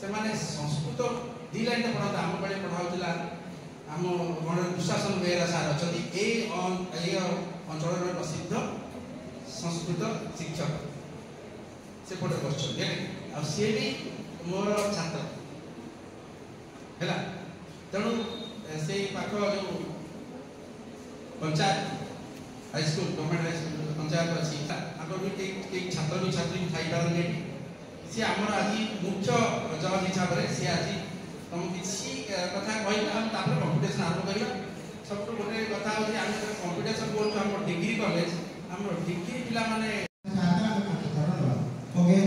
से माने संस्कृत 2 लाइन पढ़ा आम बेले पढ़ाऊला आम दुशासन बेहरा सार अच्छा ये अंचल प्रसिद्ध संस्कृत शिक्षक से पटे बस सी भी मोर छात्र है तेणु से पाख जो panchayat high school government high school panchayat अच्छी भी कई छात्र भी छात्री थी पारे सी आम आज मुख्य जज हिसाब से सी आज तुम किसी कथा कहना कंपिटिशन आरंभ करवा सब गोटे कथा होती आम कंपिटिशन बोलूँ आम डिग्री कॉलेज आम डिग्री पिला माने ओके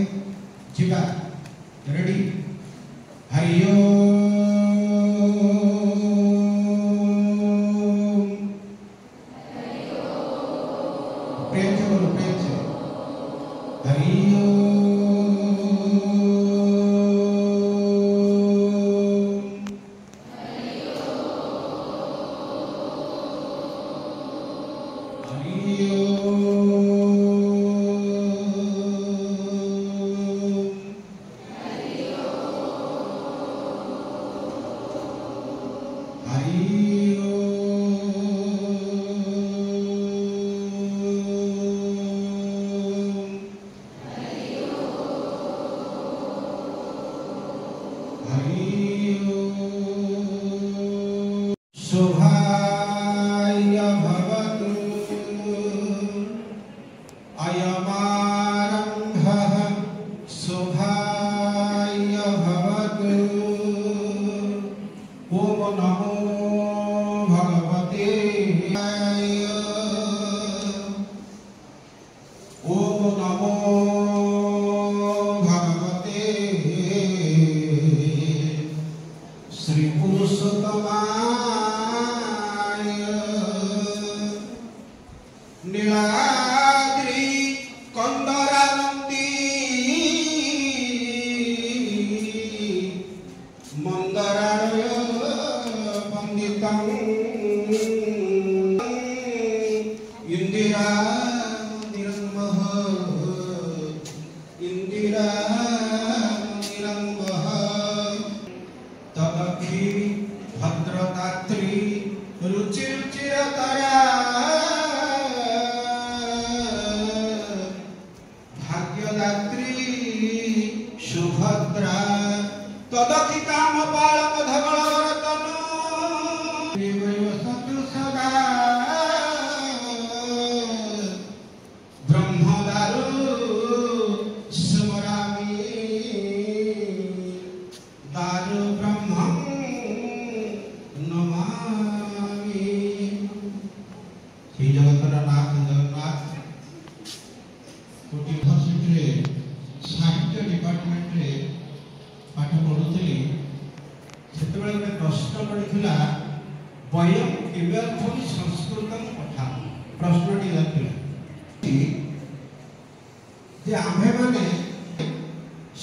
जीवा रेडी हरिओ प्रेम से बोलो प्रेम से हरिओ शोभाय भवतु अयमारम्भः शोभाय भवतु ओम नमो भगवते ओम नमो भगवते श्री पुरुषोत्तमाय नीलाद्रि कंदरानंदी मंदराय पंडितं इंदिरा निरंबः इंदिरा निरंबः तदक्षी भद्रदात्री रुचिरुचिरतरा भाग्यदात्री सुभद्रा तदक्षी कामपालक धवलवरतनु सदृशदा ब्रह्मदारु स्मरामि दारु ब्रह्मं नमामि। श्री जगतर नाथ जगन्नाथ कोटी यूनिवर्सिटी साहित्य डिपार्टमेंट रे पाठ पढ़ुली से गोटे प्रश्न पड़ा वयम किमर्थम संस्कृत पठा प्रश्नटी जे आम्भे माने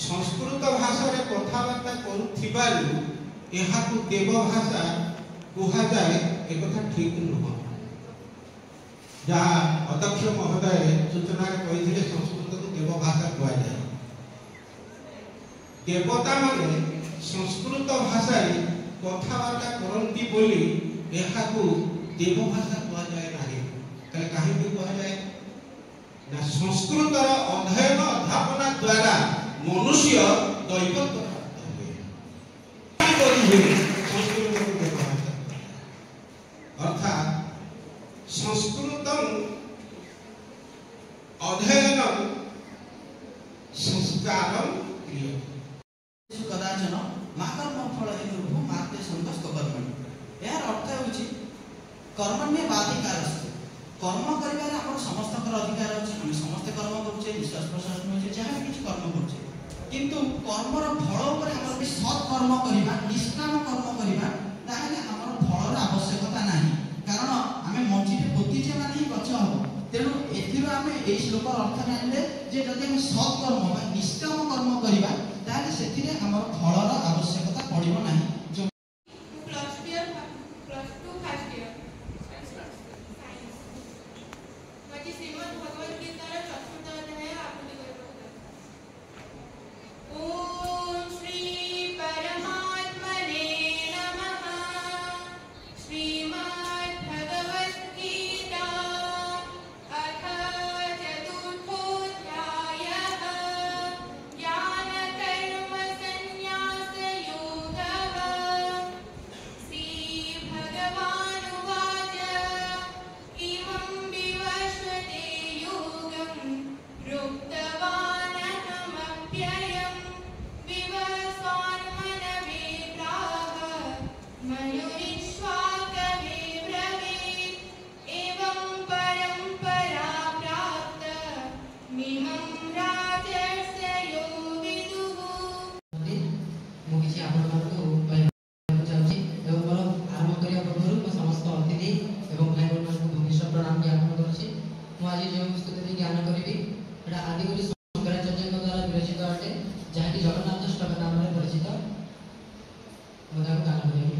संस्कृत भाषा रे कथबार्ता करुथिबारु एहाकु देव भाषा कुहा जाए एक कथा ठीक नुह जहाँ अध्यक्ष महोदय सूचना कही संस्कृत को देव भाषा कुहा जाए देवता माने संस्कृत भाषा कथबार्ता करती बोली एहाकु देव भाषा कुहा जाए नाही तले काहे कुहा जाए ना संस्कृत अध्ययन अध्यापना द्वारा मनुष्य दैवत्व प्राप्त हुए संस्कृत को देव भाषा अर्थात संस्कृत अध्ययन संस्कार क्रिय कदाचन माकर्म फल हेतु माते संतस्त कर्मणि यार अर्थ होछि कर्मण्य बाधिकारस्ते कर्म करिवार आपण समस्तकर अधिकार अछि हम समस्त कर्म करूछे विश्वास प्रश्वास होछि जहाँ भी किछ कर्म करूछे किंतु कर्मर फल ऊपर हमर सत् कर्म करिबा निष्काम कर्म करिबा ताहाले हमर फलर आवश्यकता नाही कारण आमे मंजीरे पोतीचे माने ही गछ हो तेणु एथिरो आमे एई श्लोकर अर्थ जानले जे जदि हम सत् कर्म बा निष्काम कर्म करिबा ताहाले सेथिरे हमर फलर आवश्यकता पड़िबो नाही। ओम श्री आज जो स्तुति ज्ञान करी आदिगुरु शंकराचार्य द्वारा विरचित अटे जहाँकि जगन्नाथ अष्टक नाम परिचित मुझे गान करी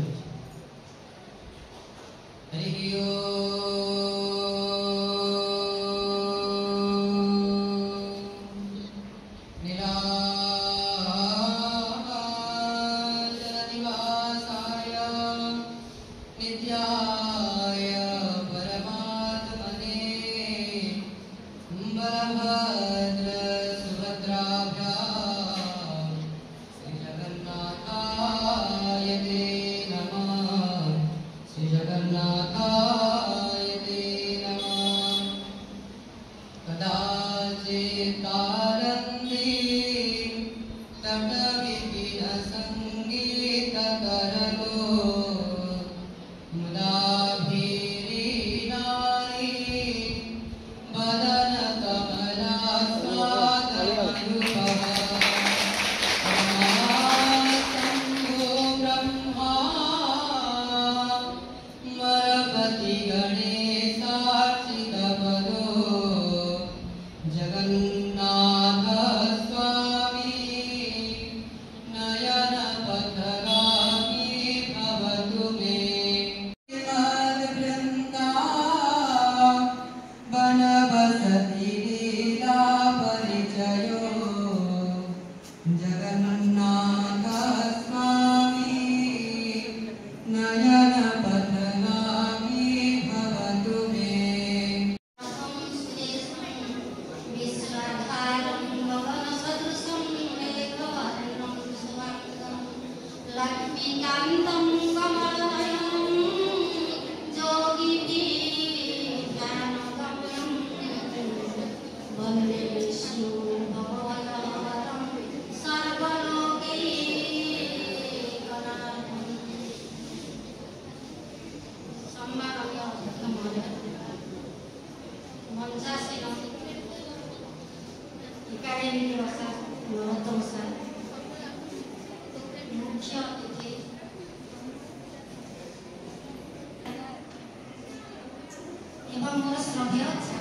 এবং মোর শ্রদ্ধেয়